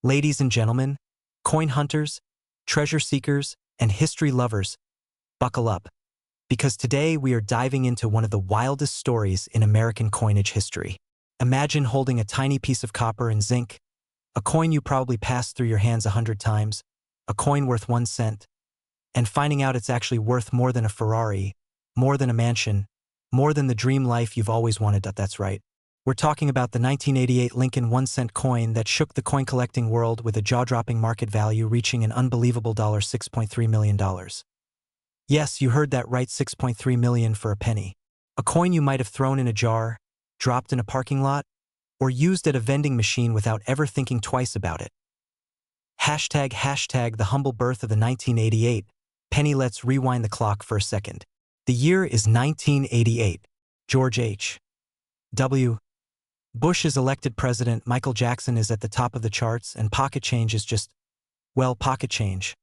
Ladies and gentlemen, coin hunters, treasure seekers, and history lovers, buckle up, because today we are diving into one of the wildest stories in American coinage history. Imagine holding a tiny piece of copper and zinc, a coin you probably passed through your hands 100 times, a coin worth 1 cent, and finding out it's actually worth more than a Ferrari, more than a mansion, more than the dream life you've always wanted. That's right. We're talking about the 1988 Lincoln 1-cent coin that shook the coin collecting world with a jaw-dropping market value reaching an unbelievable $6.3 million. Yes, you heard that right, $6.3 million for a penny. A coin you might have thrown in a jar, dropped in a parking lot, or used at a vending machine without ever thinking twice about it. Hashtag the humble birth of the 1988 penny. Let's rewind the clock for a second. The year is 1988. George H. W. Bush is elected president, Michael Jackson is at the top of the charts, and pocket change is just, well, pocket change.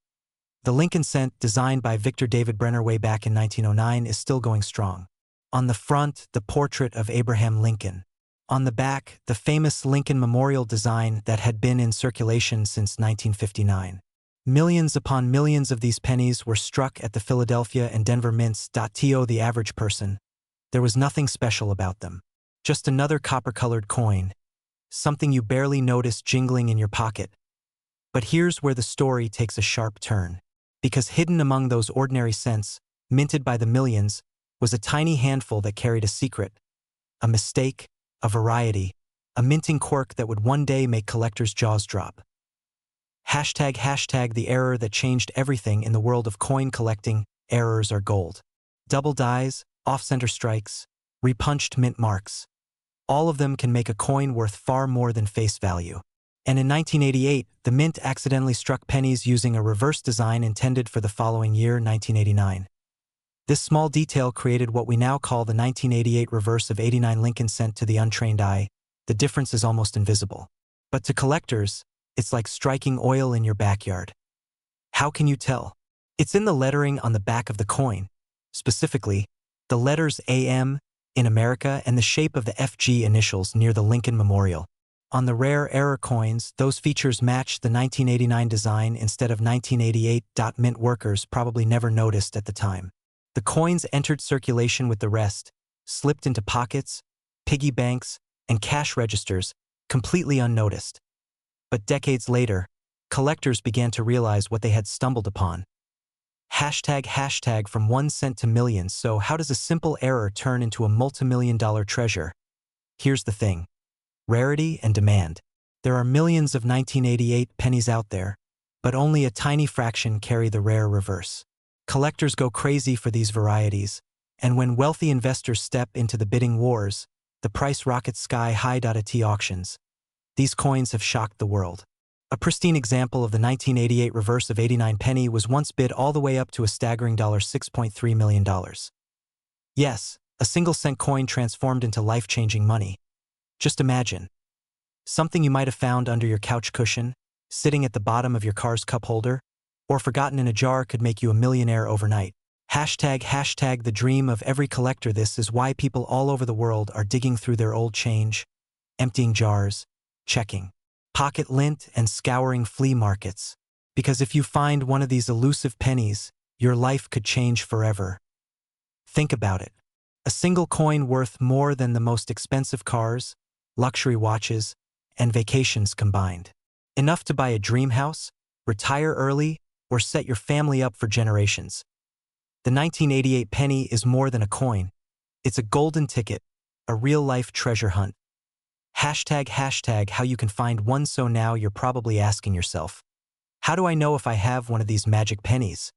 The Lincoln cent, designed by Victor David Brenner way back in 1909, is still going strong. On the front, the portrait of Abraham Lincoln. On the back, the famous Lincoln Memorial design that had been in circulation since 1959. Millions upon millions of these pennies were struck at the Philadelphia and Denver mints. To the average person, there was nothing special about them. Just another copper-colored coin, something you barely noticed jingling in your pocket. But here's where the story takes a sharp turn. Because hidden among those ordinary cents, minted by the millions, was a tiny handful that carried a secret, a mistake, a variety, a minting quirk that would one day make collectors' jaws drop. Hashtag the error that changed everything in the world of coin collecting. Errors are gold. Double dies, off-center strikes, repunched mint marks. All of them can make a coin worth far more than face value. And in 1988, the mint accidentally struck pennies using a reverse design intended for the following year, 1989. This small detail created what we now call the 1988 reverse of 89 Lincoln cent. To the untrained eye, the difference is almost invisible. But to collectors, it's like striking oil in your backyard. How can you tell? It's in the lettering on the back of the coin, specifically, the letters AM in America and the shape of the FG initials near the Lincoln Memorial. On the rare error coins, those features matched the 1989 design instead of 1988. Mint workers probably never noticed at the time. The coins entered circulation with the rest, slipped into pockets, piggy banks, and cash registers, completely unnoticed. But decades later, collectors began to realize what they had stumbled upon. Hashtag from 1 cent to millions. So how does a simple error turn into a multi-million-dollar treasure? Here's the thing. Rarity and demand. There are millions of 1988 pennies out there, but only a tiny fraction carry the rare reverse. Collectors go crazy for these varieties, and when wealthy investors step into the bidding wars, the price rockets sky high. At auctions, these coins have shocked the world. A pristine example of the 1988 reverse of 89 penny was once bid all the way up to a staggering $6.3 million. Yes, a single-cent coin transformed into life-changing money. Just imagine. Something you might have found under your couch cushion, sitting at the bottom of your car's cup holder, or forgotten in a jar could make you a millionaire overnight. Hashtag the dream of every collector. This is why people all over the world are digging through their old change, emptying jars, checking pocket lint, and scouring flea markets. Because if you find one of these elusive pennies, your life could change forever. Think about it. A single coin worth more than the most expensive cars, luxury watches, and vacations combined. Enough to buy a dream house, retire early, or set your family up for generations. The 1988 penny is more than a coin. It's a golden ticket, a real-life treasure hunt. Hashtag how you can find one. So now you're probably asking yourself, how do I know if I have one of these magic pennies?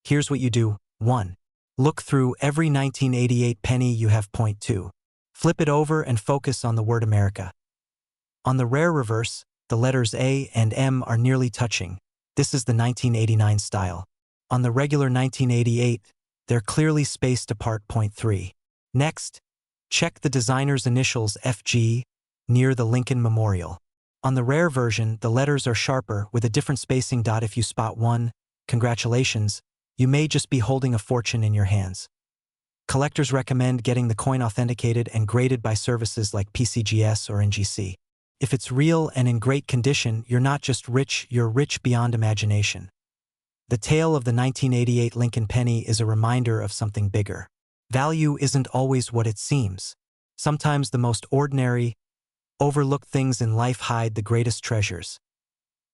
Here's what you do. 1. Look through every 1988 penny you have. 2. Flip it over and focus on the word America. On the rare reverse, the letters A and M are nearly touching. This is the 1989 style. On the regular 1988, they're clearly spaced apart. 3. Next, check the designer's initials FG near the Lincoln Memorial. On the rare version, the letters are sharper with a different spacing. If you spot one, congratulations, you may just be holding a fortune in your hands. Collectors recommend getting the coin authenticated and graded by services like PCGS or NGC. If it's real and in great condition, you're not just rich, you're rich beyond imagination. The tale of the 1988 Lincoln penny is a reminder of something bigger. Value isn't always what it seems. Sometimes the most ordinary, overlooked things in life hide the greatest treasures.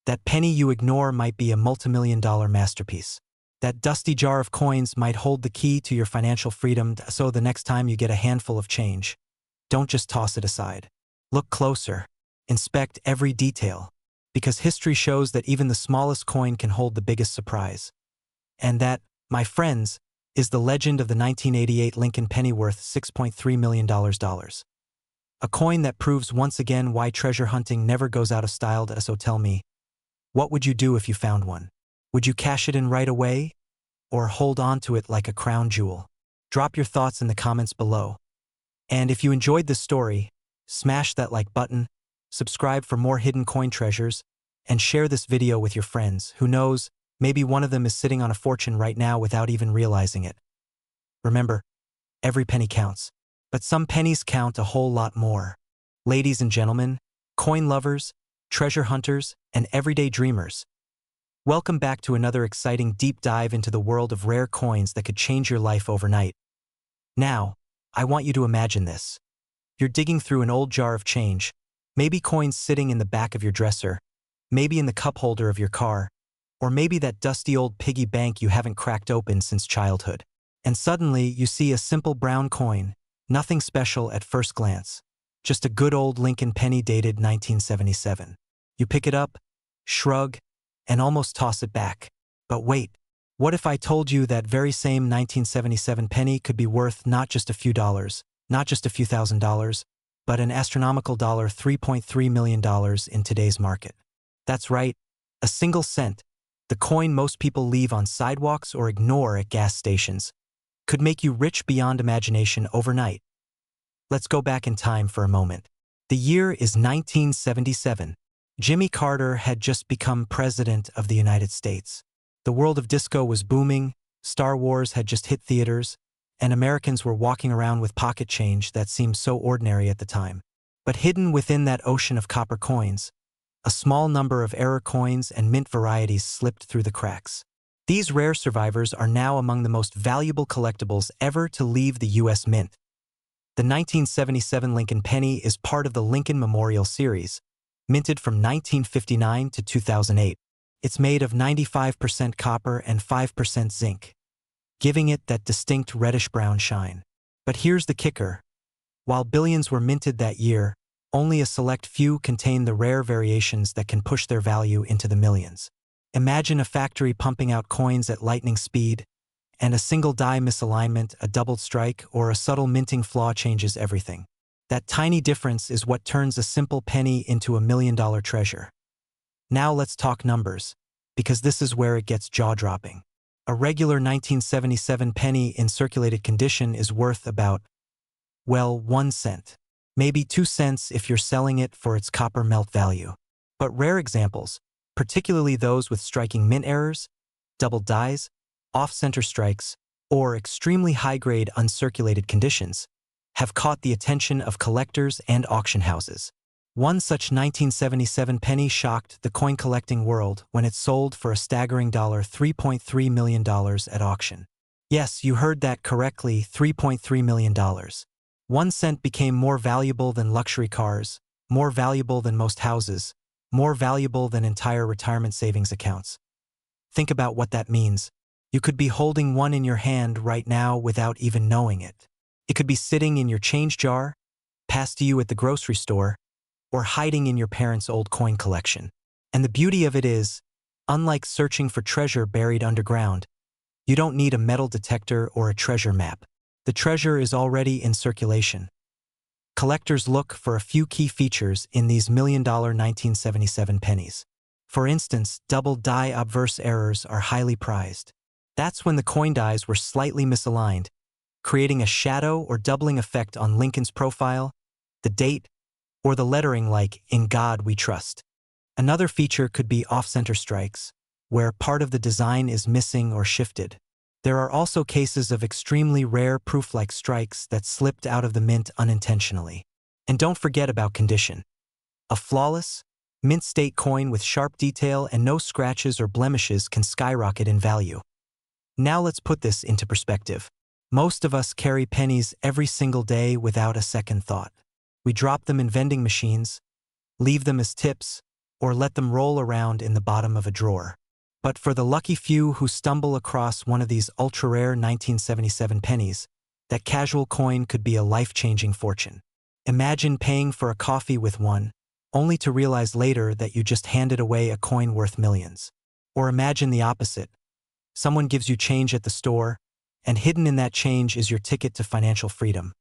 That penny you ignore might be a multimillion-dollar masterpiece. That dusty jar of coins might hold the key to your financial freedom, so the next time you get a handful of change, don't just toss it aside. Look closer. Inspect every detail. Because history shows that even the smallest coin can hold the biggest surprise. And that, my friends, is the legend of the 1988 Lincoln penny worth $6.3 million. A coin that proves once again why treasure hunting never goes out of style. So tell me, what would you do if you found one? Would you cash it in right away? Or hold on to it like a crown jewel? Drop your thoughts in the comments below. And if you enjoyed this story, smash that like button, subscribe for more hidden coin treasures, and share this video with your friends. Who knows, maybe one of them is sitting on a fortune right now without even realizing it. Remember, every penny counts, but some pennies count a whole lot more. Ladies and gentlemen, coin lovers, treasure hunters, and everyday dreamers, welcome back to another exciting deep dive into the world of rare coins that could change your life overnight. Now, I want you to imagine this. You're digging through an old jar of change, maybe coins sitting in the back of your dresser, maybe in the cup holder of your car, or maybe that dusty old piggy bank you haven't cracked open since childhood. And suddenly, you see a simple brown coin, nothing special at first glance, just a good old Lincoln penny dated 1977. You pick it up, shrug, and almost toss it back. But wait, what if I told you that very same 1977 penny could be worth not just a few dollars, not just a few $1,000s, but an astronomical $3.3 million in today's market? That's right, a single cent, the coin most people leave on sidewalks or ignore at gas stations, could make you rich beyond imagination overnight. Let's go back in time for a moment. The year is 1977. Jimmy Carter had just become president of the United States. The world of disco was booming, Star Wars had just hit theaters, and Americans were walking around with pocket change that seemed so ordinary at the time. But hidden within that ocean of copper coins, a small number of error coins and mint varieties slipped through the cracks. These rare survivors are now among the most valuable collectibles ever to leave the U.S. Mint. The 1977 Lincoln penny is part of the Lincoln Memorial Series, minted from 1959 to 2008. It's made of 95% copper and 5% zinc, giving it that distinct reddish-brown shine. But here's the kicker. While billions were minted that year, only a select few contain the rare variations that can push their value into the millions. Imagine a factory pumping out coins at lightning speed, and a single die misalignment, a doubled strike, or a subtle minting flaw changes everything. That tiny difference is what turns a simple penny into a million-dollar treasure. Now let's talk numbers, because this is where it gets jaw-dropping. A regular 1977 penny in circulated condition is worth about, well, 1 cent. Maybe 2 cents if you're selling it for its copper melt value. But rare examples, particularly those with striking mint errors, double dies, off-center strikes, or extremely high-grade uncirculated conditions, have caught the attention of collectors and auction houses. One such 1977 penny shocked the coin-collecting world when it sold for a staggering $3.3 million at auction. Yes, you heard that correctly, $3.3 million. 1 cent became more valuable than luxury cars, more valuable than most houses, more valuable than entire retirement savings accounts. Think about what that means. You could be holding one in your hand right now without even knowing it. It could be sitting in your change jar, passed to you at the grocery store, or hiding in your parents' old coin collection. And the beauty of it is, unlike searching for treasure buried underground, you don't need a metal detector or a treasure map. The treasure is already in circulation. Collectors look for a few key features in these million-dollar 1977 pennies. For instance, double die obverse errors are highly prized. That's when the coin dies were slightly misaligned, creating a shadow or doubling effect on Lincoln's profile, the date, or the lettering like, "In God We Trust." Another feature could be off-center strikes, where part of the design is missing or shifted. There are also cases of extremely rare proof-like strikes that slipped out of the mint unintentionally. And don't forget about condition. A flawless, mint-state coin with sharp detail and no scratches or blemishes can skyrocket in value. Now let's put this into perspective. Most of us carry pennies every single day without a second thought. We drop them in vending machines, leave them as tips, or let them roll around in the bottom of a drawer. But for the lucky few who stumble across one of these ultra-rare 1977 pennies, that casual coin could be a life-changing fortune. Imagine paying for a coffee with one, only to realize later that you just handed away a coin worth millions. Or imagine the opposite. Someone gives you change at the store, and hidden in that change is your ticket to financial freedom.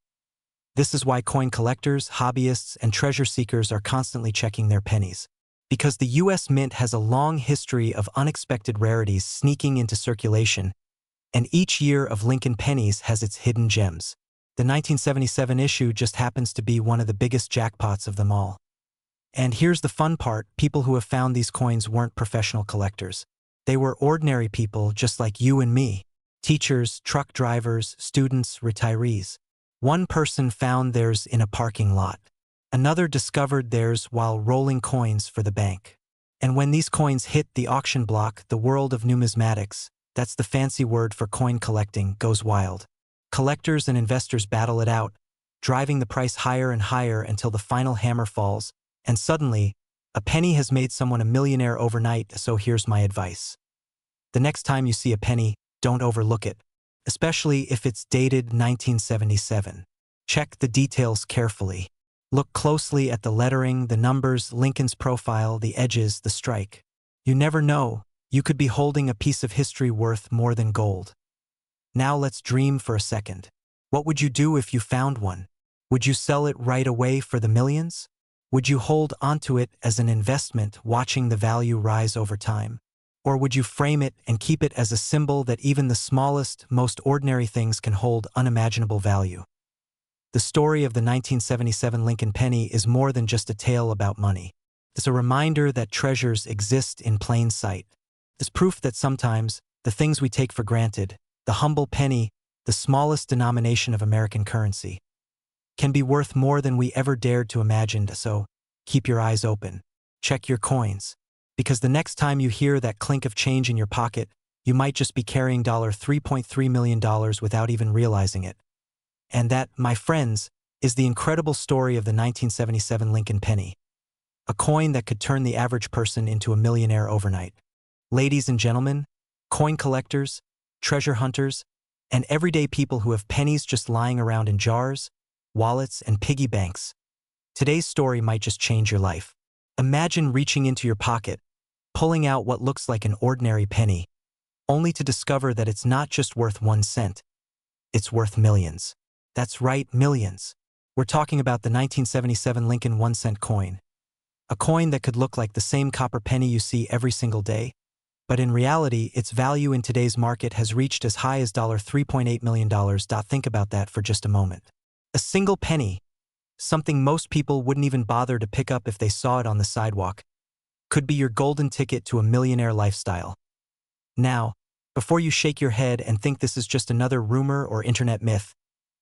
This is why coin collectors, hobbyists, and treasure seekers are constantly checking their pennies. Because the US Mint has a long history of unexpected rarities sneaking into circulation, and each year of Lincoln pennies has its hidden gems. The 1977 issue just happens to be one of the biggest jackpots of them all. And here's the fun part, people who have found these coins weren't professional collectors. They were ordinary people just like you and me. Teachers, truck drivers, students, retirees. One person found theirs in a parking lot. Another discovered theirs while rolling coins for the bank. And when these coins hit the auction block, the world of numismatics, that's the fancy word for coin collecting, goes wild. Collectors and investors battle it out, driving the price higher and higher until the final hammer falls, and suddenly, a penny has made someone a millionaire overnight, so here's my advice. The next time you see a penny, don't overlook it, especially if it's dated 1977. Check the details carefully. Look closely at the lettering, the numbers, Lincoln's profile, the edges, the strike. You never know, you could be holding a piece of history worth more than gold. Now let's dream for a second. What would you do if you found one? Would you sell it right away for the millions? Would you hold onto it as an investment, watching the value rise over time? Or would you frame it and keep it as a symbol that even the smallest, most ordinary things can hold unimaginable value? The story of the 1977 Lincoln penny is more than just a tale about money. It's a reminder that treasures exist in plain sight. It's proof that sometimes, the things we take for granted, the humble penny, the smallest denomination of American currency, can be worth more than we ever dared to imagine, so keep your eyes open. Check your coins. Because the next time you hear that clink of change in your pocket, you might just be carrying $3.3 million without even realizing it. And that, my friends, is the incredible story of the 1977 Lincoln penny. A coin that could turn the average person into a millionaire overnight. Ladies and gentlemen, coin collectors, treasure hunters, and everyday people who have pennies just lying around in jars, wallets, and piggy banks, today's story might just change your life. Imagine reaching into your pocket, pulling out what looks like an ordinary penny, only to discover that it's not just worth 1 cent, it's worth millions. That's right, millions. We're talking about the 1977 Lincoln 1-cent coin. A coin that could look like the same copper penny you see every single day, but in reality, its value in today's market has reached as high as $3.8 million. Think about that for just a moment. A single penny, something most people wouldn't even bother to pick up if they saw it on the sidewalk, could be your golden ticket to a millionaire lifestyle. Now, before you shake your head and think this is just another rumor or internet myth,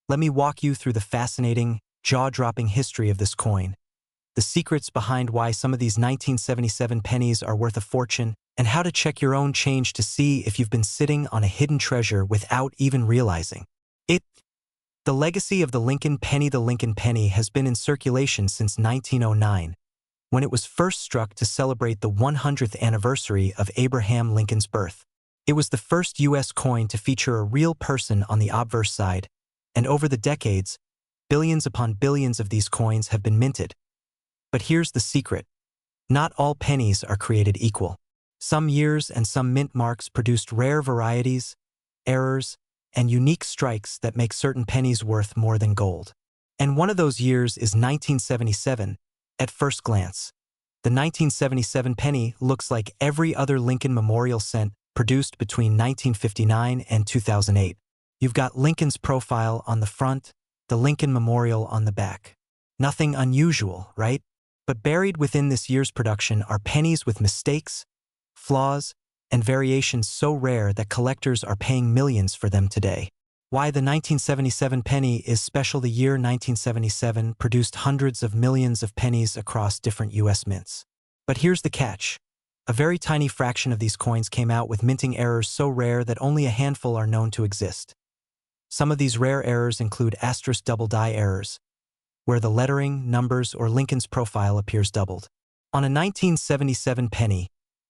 let me walk you through the fascinating, jaw-dropping history of this coin, the secrets behind why some of these 1977 pennies are worth a fortune, and how to check your own change to see if you've been sitting on a hidden treasure without even realizing it. The legacy of the Lincoln penny has been in circulation since 1909, when it was first struck to celebrate the 100th anniversary of Abraham Lincoln's birth. It was the first U.S. coin to feature a real person on the obverse side, and over the decades, billions upon billions of these coins have been minted. But here's the secret. Not all pennies are created equal. Some years and some mint marks produced rare varieties, errors, and unique strikes that make certain pennies worth more than gold. And one of those years is 1977, at first glance. The 1977 penny looks like every other Lincoln Memorial cent produced between 1959 and 2008. You've got Lincoln's profile on the front, the Lincoln Memorial on the back. Nothing unusual, right? But buried within this year's production are pennies with mistakes, flaws, and variations so rare that collectors are paying millions for them today. Why the 1977 penny is special. The year 1977 produced hundreds of millions of pennies across different US mints. But here's the catch. A very tiny fraction of these coins came out with minting errors so rare that only a handful are known to exist. Some of these rare errors include asterisk double die errors, where the lettering, numbers, or Lincoln's profile appears doubled. On a 1977 penny,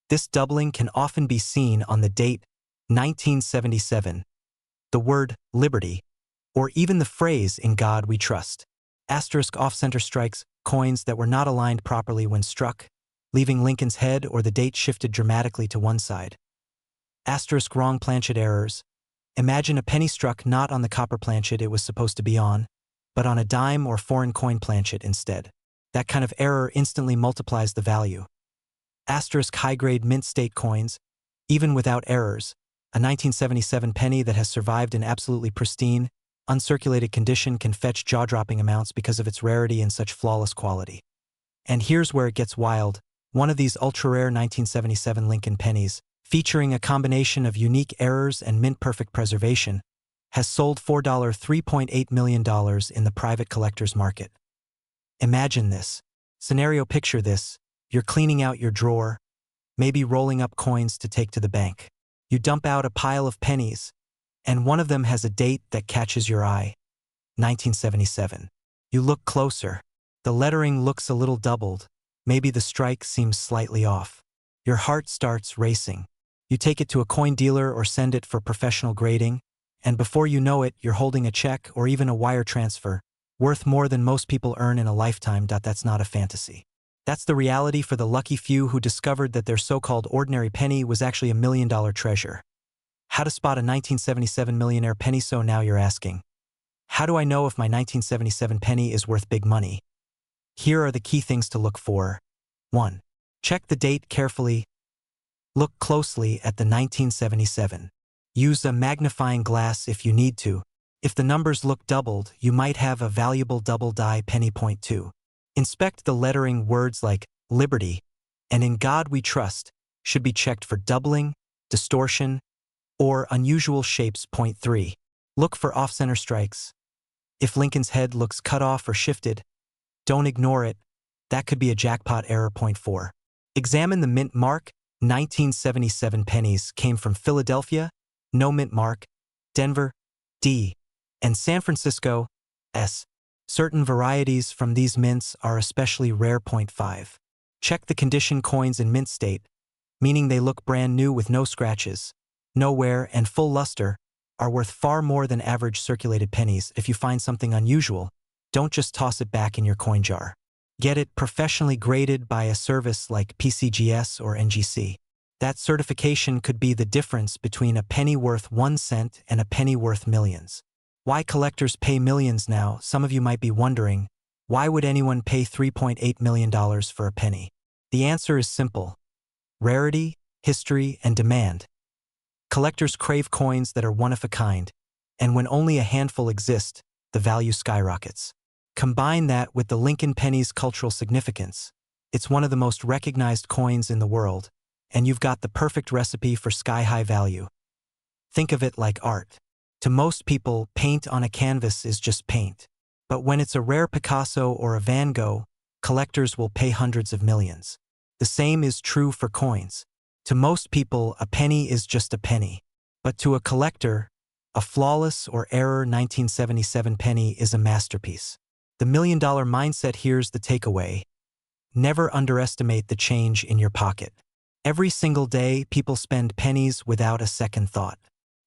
this doubling can often be seen on the date 1977, the word liberty, or even the phrase "in God we trust." Asterisk off-center strikes, coins that were not aligned properly when struck, leaving Lincoln's head or the date shifted dramatically to one side. Asterisk wrong planchet errors. Imagine a penny struck not on the copper planchet it was supposed to be on, but on a dime or foreign coin planchet instead. That kind of error instantly multiplies the value. Asterisk high-grade mint state coins, even without errors, a 1977 penny that has survived in absolutely pristine, uncirculated condition can fetch jaw-dropping amounts because of its rarity and such flawless quality. And here's where it gets wild. One of these ultra-rare 1977 Lincoln pennies, featuring a combination of unique errors and mint-perfect preservation, has sold for $3.8 million in the private collector's market. Imagine this. Scenario: picture this. You're cleaning out your drawer, maybe rolling up coins to take to the bank. You dump out a pile of pennies, and one of them has a date that catches your eye. 1977. You look closer. The lettering looks a little doubled. Maybe the strike seems slightly off. Your heart starts racing. You take it to a coin dealer or send it for professional grading, and before you know it, you're holding a check or even a wire transfer, worth more than most people earn in a lifetime. That's not a fantasy. That's the reality for the lucky few who discovered that their so-called ordinary penny was actually a million-dollar treasure. How to spot a 1977 millionaire penny? So now you're asking, how do I know if my 1977 penny is worth big money? Here are the key things to look for. 1. Check the date carefully. Look closely at the 1977. Use a magnifying glass if you need to. If the numbers look doubled, you might have a valuable double die penny. Point 2. Inspect the lettering. Words like liberty and in God we trust should be checked for doubling, distortion, or unusual shapes. Point 3. Look for off-center strikes. If Lincoln's head looks cut off or shifted, don't ignore it. That could be a jackpot error. Point 4. Examine the mint mark. 1977 pennies came from Philadelphia, no mint mark, Denver, D, and San Francisco, S. Certain varieties from these mints are especially rare. Point 5. Check the condition. Coins in mint state, meaning they look brand new with no scratches, no wear, and full luster, are worth far more than average circulated pennies. If you find something unusual, don't just toss it back in your coin jar. Get it professionally graded by a service like PCGS or NGC. That certification could be the difference between a penny worth 1 cent and a penny worth millions. Why collectors pay millions now? Some of you might be wondering, why would anyone pay $3.8 million for a penny? The answer is simple. Rarity, history, and demand. Collectors crave coins that are one of a kind, and when only a handful exist, the value skyrockets. Combine that with the Lincoln penny's cultural significance. It's one of the most recognized coins in the world, and you've got the perfect recipe for sky-high value. Think of it like art. To most people, paint on a canvas is just paint. But when it's a rare Picasso or a Van Gogh, collectors will pay hundreds of millions. The same is true for coins. To most people, a penny is just a penny. But to a collector, a flawless or error 1977 penny is a masterpiece. The million-dollar mindset. Here's the takeaway. Never underestimate the change in your pocket. Every single day, people spend pennies without a second thought.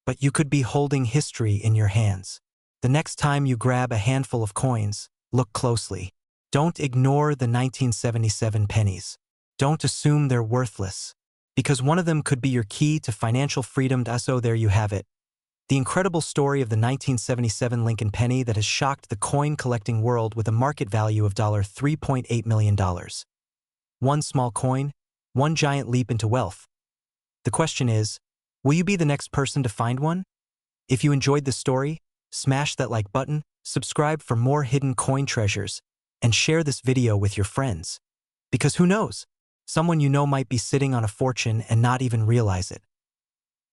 But you could be holding history in your hands. The next time you grab a handful of coins, look closely. Don't ignore the 1977 pennies. Don't assume they're worthless, because one of them could be your key to financial freedom. So there you have it. The incredible story of the 1977 Lincoln penny that has shocked the coin collecting world with a market value of $3.8 million. One small coin, one giant leap into wealth. The question is, will you be the next person to find one? If you enjoyed this story, smash that like button, subscribe for more hidden coin treasures, and share this video with your friends. Because who knows, someone you know might be sitting on a fortune and not even realize it.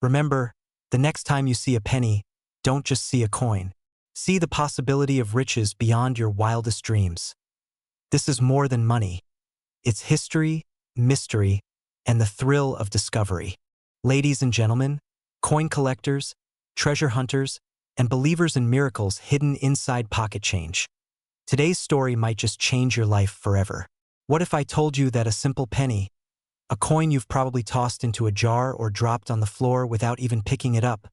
Remember, the next time you see a penny, don't just see a coin. See the possibility of riches beyond your wildest dreams. This is more than money. It's history, mystery, and the thrill of discovery. Ladies and gentlemen, coin collectors, treasure hunters, and believers in miracles hidden inside pocket change. Today's story might just change your life forever. What if I told you that a simple penny, a coin you've probably tossed into a jar or dropped on the floor without even picking it up,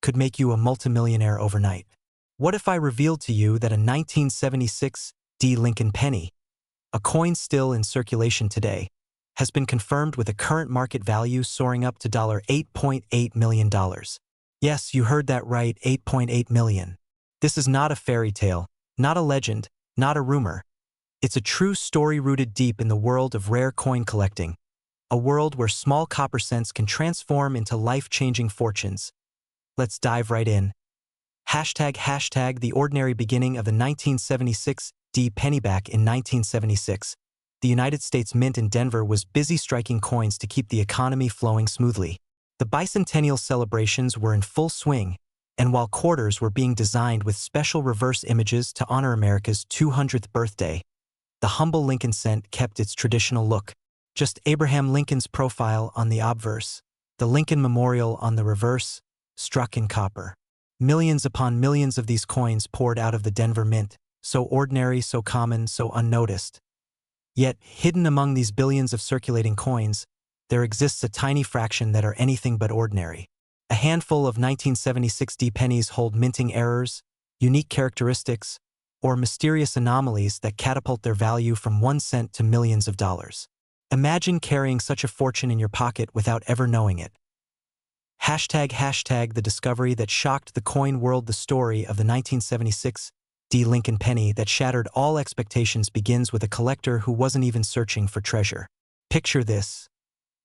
could make you a multimillionaire overnight? What if I revealed to you that a 1976 D. Lincoln penny, a coin still in circulation today, has been confirmed with a current market value soaring up to $8.8 million? Yes, you heard that right, $8.8 million. This is not a fairy tale, not a legend, not a rumor. It's a true story rooted deep in the world of rare coin collecting, a world where small copper cents can transform into life-changing fortunes. Let's dive right in. Hashtag the ordinary beginning of the 1976 D. penny. Back in 1976, the United States Mint in Denver was busy striking coins to keep the economy flowing smoothly. The bicentennial celebrations were in full swing, and while quarters were being designed with special reverse images to honor America's 200th birthday, the humble Lincoln cent kept its traditional look. Just Abraham Lincoln's profile on the obverse, the Lincoln Memorial on the reverse, struck in copper. Millions upon millions of these coins poured out of the Denver Mint, so ordinary, so common, so unnoticed. Yet, hidden among these billions of circulating coins, there exists a tiny fraction that are anything but ordinary. A handful of 1976 D pennies hold minting errors, unique characteristics, or mysterious anomalies that catapult their value from 1 cent to millions of dollars. Imagine carrying such a fortune in your pocket without ever knowing it. Hashtag the discovery that shocked the coin world. The story of the 1976 D. Lincoln penny that shattered all expectations begins with a collector who wasn't even searching for treasure. Picture this.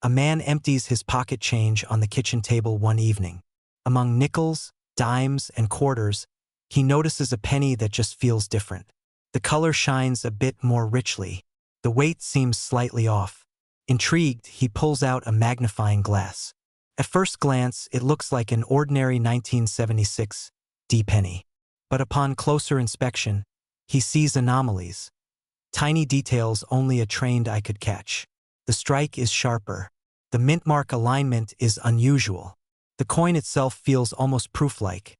A man empties his pocket change on the kitchen table one evening. Among nickels, dimes, and quarters, he notices a penny that just feels different. The color shines a bit more richly. The weight seems slightly off. Intrigued, he pulls out a magnifying glass. At first glance, it looks like an ordinary 1976 D penny. But upon closer inspection, he sees anomalies. Tiny details only a trained eye could catch. The strike is sharper. The mint mark alignment is unusual. The coin itself feels almost proof-like.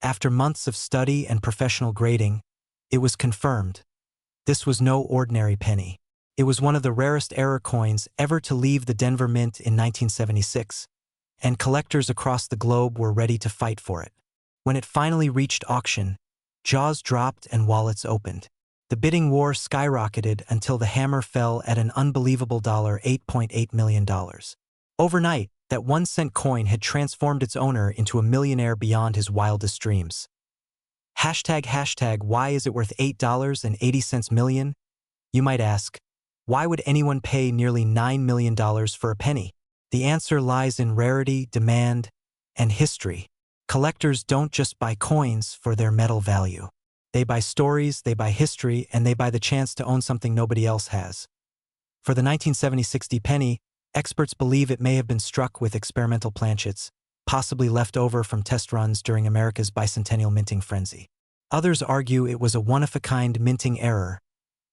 After months of study and professional grading, it was confirmed. This was no ordinary penny. It was one of the rarest error coins ever to leave the Denver Mint in 1976, and collectors across the globe were ready to fight for it. When it finally reached auction, jaws dropped and wallets opened. The bidding war skyrocketed until the hammer fell at an unbelievable $8.8 million. Overnight, that 1 cent coin had transformed its owner into a millionaire beyond his wildest dreams. Hashtag why is it worth $8.80 million? You might ask, why would anyone pay nearly $9 million for a penny? The answer lies in rarity, demand, and history. Collectors don't just buy coins for their metal value. They buy stories, they buy history, and they buy the chance to own something nobody else has. For the 1976 D penny, experts believe it may have been struck with experimental planchets, possibly left over from test runs during America's bicentennial minting frenzy. Others argue it was a one-of-a-kind minting error,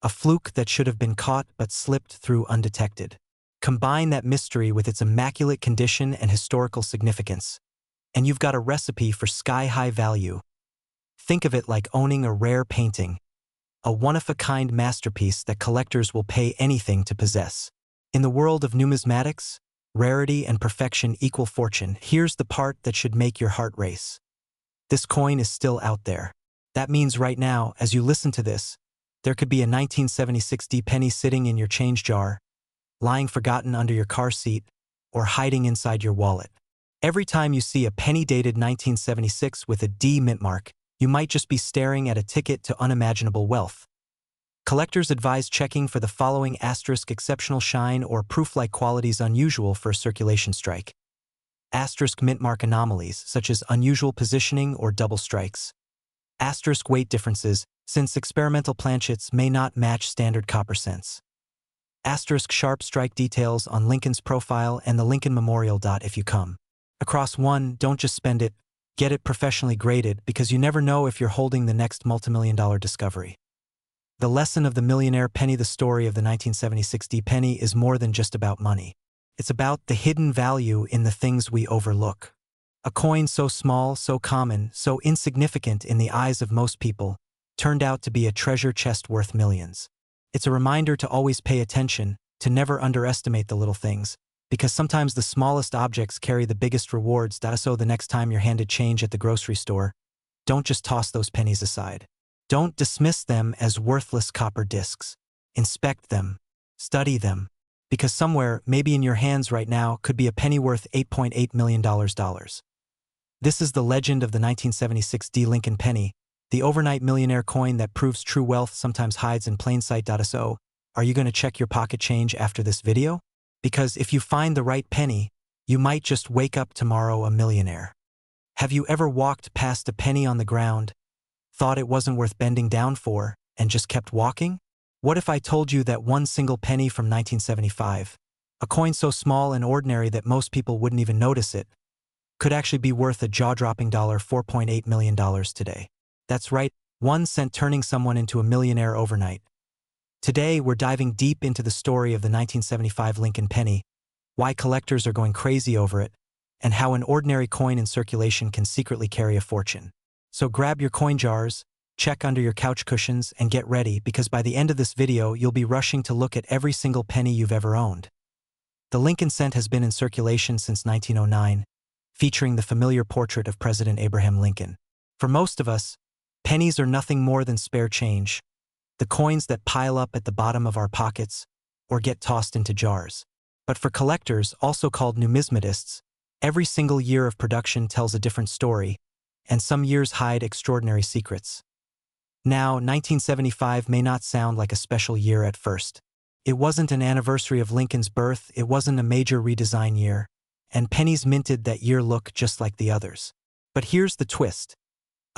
a fluke that should have been caught but slipped through undetected. Combine that mystery with its immaculate condition and historical significance, and you've got a recipe for sky-high value. Think of it like owning a rare painting, a one-of-a-kind masterpiece that collectors will pay anything to possess. In the world of numismatics, rarity and perfection equal fortune. Here's the part that should make your heart race. This coin is still out there. That means right now, as you listen to this, there could be a 1976 D penny sitting in your change jar, lying forgotten under your car seat, or hiding inside your wallet. Every time you see a penny dated 1976 with a D mint mark, you might just be staring at a ticket to unimaginable wealth. Collectors advise checking for the following: asterisk exceptional shine or proof-like qualities unusual for a circulation strike. Asterisk mint mark anomalies, such as unusual positioning or double strikes. Asterisk weight differences, since experimental planchets may not match standard copper cents. Asterisk sharp strike details on Lincoln's profile and the Lincoln Memorial. If you come across one, don't just spend it, Get it professionally graded because you never know if you're holding the next multimillion-dollar discovery. The lesson of the millionaire penny. The story of the 1976 D penny is more than just about money. It's about the hidden value in the things we overlook. A coin so small, so common, so insignificant in the eyes of most people, turned out to be a treasure chest worth millions. It's a reminder to always pay attention, to never underestimate the little things, because sometimes the smallest objects carry the biggest rewards. So the next time you're handed change at the grocery store, don't just toss those pennies aside. Don't dismiss them as worthless copper discs. Inspect them. Study them. Because somewhere, maybe in your hands right now, could be a penny worth $8.8 million. This is the legend of the 1976 D Lincoln penny, the overnight millionaire coin that proves true wealth sometimes hides in plain sight. So, are you going to check your pocket change after this video? Because if you find the right penny, you might just wake up tomorrow a millionaire. Have you ever walked past a penny on the ground, thought it wasn't worth bending down for, and just kept walking? What if I told you that one single penny from 1975, a coin so small and ordinary that most people wouldn't even notice it, could actually be worth a jaw-dropping $4.8 million today? That's right, 1 cent turning someone into a millionaire overnight. Today, we're diving deep into the story of the 1975 Lincoln penny, why collectors are going crazy over it, and how an ordinary coin in circulation can secretly carry a fortune. So grab your coin jars, check under your couch cushions, and get ready, because by the end of this video, you'll be rushing to look at every single penny you've ever owned. The Lincoln cent has been in circulation since 1909, featuring the familiar portrait of President Abraham Lincoln. For most of us, pennies are nothing more than spare change, the coins that pile up at the bottom of our pockets or get tossed into jars. But for collectors, also called numismatists, every single year of production tells a different story, and some years hide extraordinary secrets. Now, 1975 may not sound like a special year at first. It wasn't an anniversary of Lincoln's birth, it wasn't a major redesign year, and pennies minted that year look just like the others. But here's the twist.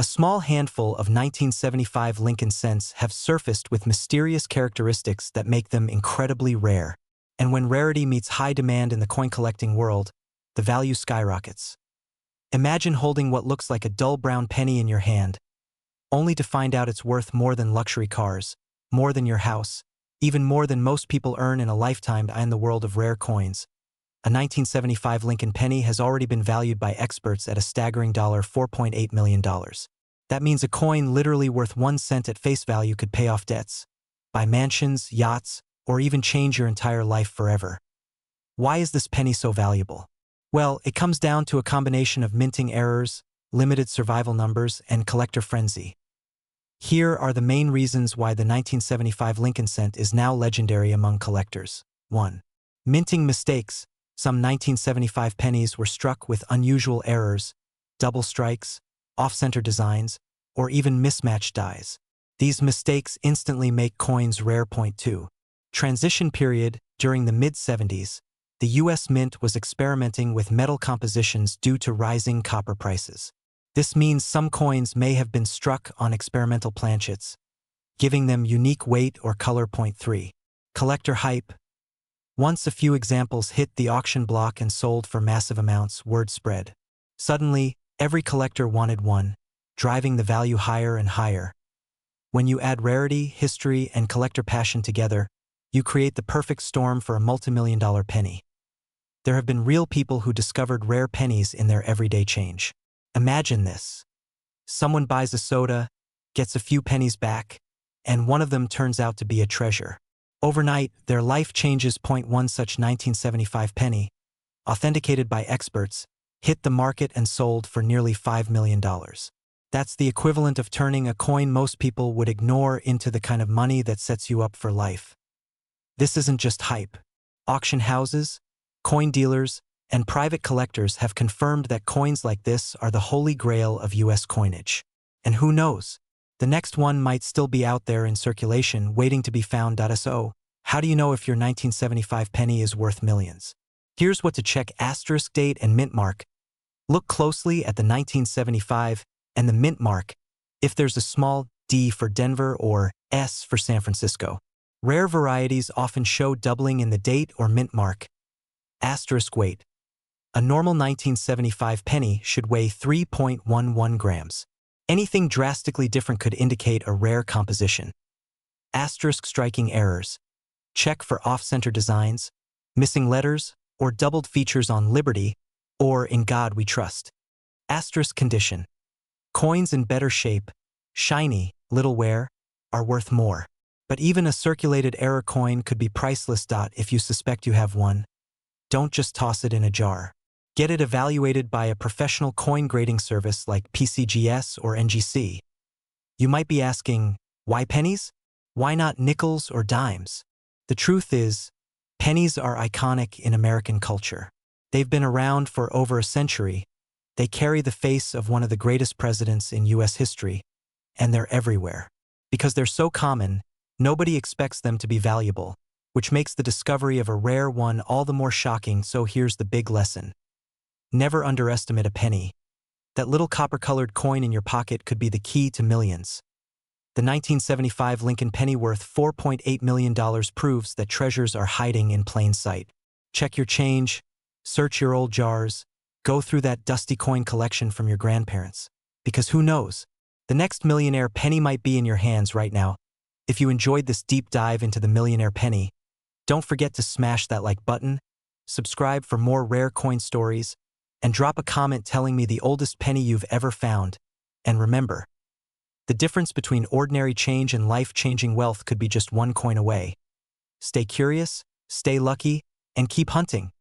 A small handful of 1975 Lincoln cents have surfaced with mysterious characteristics that make them incredibly rare. And when rarity meets high demand in the coin-collecting world, the value skyrockets. Imagine holding what looks like a dull brown penny in your hand, only to find out it's worth more than luxury cars, more than your house, even more than most people earn in a lifetime. In the world of rare coins, a 1975 Lincoln penny has already been valued by experts at a staggering $4.8 million. That means a coin literally worth 1 cent at face value could pay off debts, buy mansions, yachts, or even change your entire life forever. Why is this penny so valuable? Well, it comes down to a combination of minting errors, limited survival numbers, and collector frenzy. Here are the main reasons why the 1975 Lincoln cent is now legendary among collectors. 1. Minting mistakes. Some 1975 pennies were struck with unusual errors, double strikes, off-center designs, or even mismatched dies. These mistakes instantly make coins rare. 2. Transition period. During the mid-70s, the U.S. Mint was experimenting with metal compositions due to rising copper prices. This means some coins may have been struck on experimental planchets, giving them unique weight or color. 3. Collector hype. Once a few examples hit the auction block and sold for massive amounts, word spread. Suddenly, every collector wanted one, driving the value higher and higher. When you add rarity, history, and collector passion together, you create the perfect storm for a multimillion-dollar penny. There have been real people who discovered rare pennies in their everyday change. Imagine this. Someone buys a soda, gets a few pennies back, and one of them turns out to be a treasure. Overnight, their life changes. 1 such 1975 penny, authenticated by experts, hit the market and sold for nearly $5 million. That's the equivalent of turning a coin most people would ignore into the kind of money that sets you up for life. This isn't just hype. Auction houses, coin dealers, and private collectors have confirmed that coins like this are the holy grail of U.S. coinage. And who knows? The next one might still be out there in circulation waiting to be found. So, how do you know if your 1975 penny is worth millions? Here's what to check: asterisk date and mint mark. Look closely at the 1975 and the mint mark if there's a small D for Denver or S for San Francisco. Rare varieties often show doubling in the date or mint mark. Asterisk weight. A normal 1975 penny should weigh 3.11 grams. Anything drastically different could indicate a rare composition. Asterisk striking errors. Check for off-center designs, missing letters, or doubled features on Liberty, or In God We Trust. Asterisk condition. Coins in better shape, shiny, little wear, are worth more. But even a circulated error coin could be priceless. If you suspect you have one, don't just toss it in a jar. Get it evaluated by a professional coin grading service like PCGS or NGC. You might be asking, why pennies? Why not nickels or dimes? The truth is, pennies are iconic in American culture. They've been around for over a century. They carry the face of one of the greatest presidents in U.S. history, and they're everywhere. Because they're so common, nobody expects them to be valuable, which makes the discovery of a rare one all the more shocking. So here's the big lesson. Never underestimate a penny. That little copper-colored coin in your pocket could be the key to millions. The 1975 Lincoln penny worth $4.8 million proves that treasures are hiding in plain sight. Check your change, search your old jars, go through that dusty coin collection from your grandparents. Because who knows? The next millionaire penny might be in your hands right now. If you enjoyed this deep dive into the millionaire penny, don't forget to smash that like button, subscribe for more rare coin stories, and drop a comment telling me the oldest penny you've ever found. And remember, the difference between ordinary change and life-changing wealth could be just one coin away. Stay curious, stay lucky, and keep hunting.